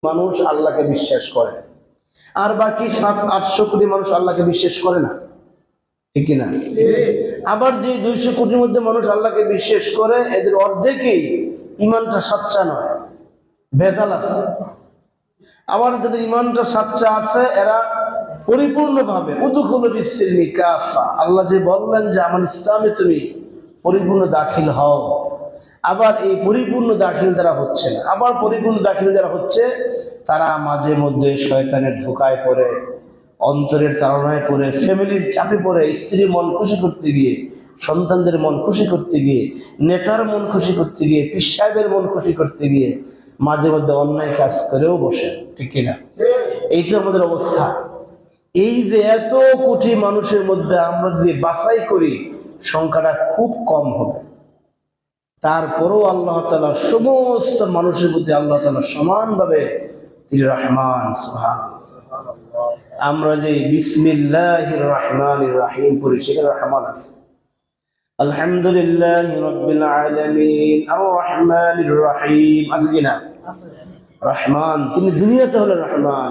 মানুষ আল্লাহকে বিশ্বাস করে, আর বাকি 700-800 কোটি মানুষ আল্লাহকে বিশ্বাস করে না, ঠিক কিনা? আবার যে 200 কোটির মধ্যে মানুষ আল্লাহকে বিশ্বাস করে, এদের অর্ধেকই ইমানটা সাচ্চা নয়, ভেজাল আছে। আবার যাদের ইমানটা সাচ্চা আছে, এরা পরিপূর্ণভাবে উদখুলু ফিস-সিলমি কাফা, আল্লাহ যে বললেন যে আমার ইসলামে তুমি পরিপূর্ণ দাখিল হও, আবার এই পরিপূর্ণ দাখিল যারা হচ্ছে না, আবার পরিপূর্ণ দাখিল যারা হচ্ছে, তারা মাঝে মধ্যে শয়তানের ধোকায় পড়ে, অন্তরের তাড়নায় পড়ে, ফ্যামিলির চাপে পড়ে, স্ত্রীর মন খুশি করতে গিয়ে, সন্তানদের মন খুশি করতে গিয়ে, নেতার মন খুশি করতে গিয়ে, পীর সাহেবের মন খুশি করতে গিয়ে মাঝে মধ্যে অন্যায় কাজ করেও বসে, ঠিক কিনা? এই তো আমাদের অবস্থা। এই যে এত কোটি মানুষের মধ্যে আমরা যদি বাছাই করি, সংখ্যাটা খুব কম হবে। তারপরেও আল্লাহ তাআলা সমস্ত মানুষের প্রতি আল্লাহ তাআলা সমানভাবে তিনি রহমান। সুবহানাল্লাহ। আমরা যে বিসমিল্লাহির রহমানির রহিম পড়ি, সেখানে রহমান আছে। আলহামদুলিল্লাহি রাব্বিল আলামিন আর রহমানির রহিম আছে কিনা? রহমান তিনি দুনিয়াতে হলেন রহমান,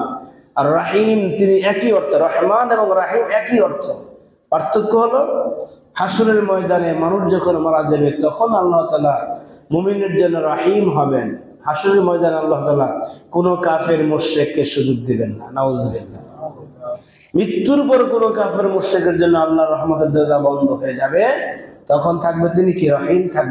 আর রহিম তিনি একই অর্থ। রহমান এবং রহিম একই অর্থ, পার্থক্য হলো হাসরের ময়দানে মানুষ যখন মারা যাবে তখন আল্লাহ তাআলা মুমিনের জন্য রহিম হবেন। হাসরের ময়দানে আল্লাহ তাআলা কোনো কাফের মুশরিককে সুযোগ দিবেন না, নাউযুবিল্লাহ। মৃত্যুর পর কোনো কাফের মুশরিকের জন্য আল্লাহর রহমতের দরজা বন্ধ হয়ে যাবে, তখন থাকবে তিনি কি? রহিম থাকবে।